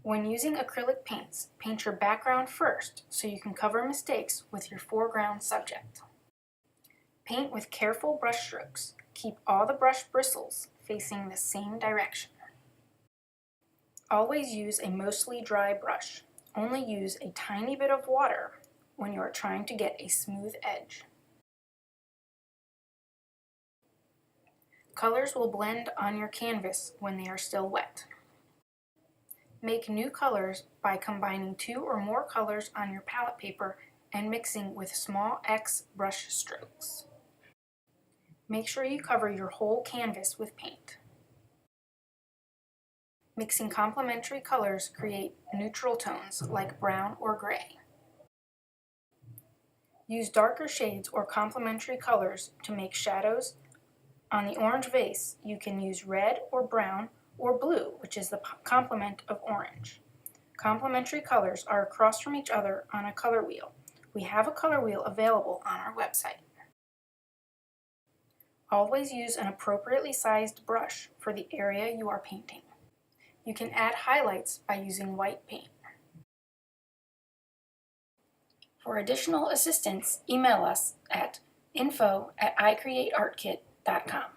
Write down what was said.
When using acrylic paints, paint your background first so you can cover mistakes with your foreground subject. Paint with careful brush strokes. Keep all the brush bristles facing the same direction. Always use a mostly dry brush. Only use a tiny bit of water when you are trying to get a smooth edge. Colors will blend on your canvas when they are still wet. Make new colors by combining 2 or more colors on your palette paper and mixing with small X brush strokes. Make sure you cover your whole canvas with paint. Mixing complementary colors create neutral tones like brown or gray. Use darker shades or complementary colors to make shadows. On the orange vase, you can use red or brown or blue, which is the complement of orange. Complementary colors are across from each other on a color wheel. We have a color wheel available on our website. Always use an appropriately sized brush for the area you are painting. You can add highlights by using white paint. For additional assistance, email us at info@icreateartkit.com.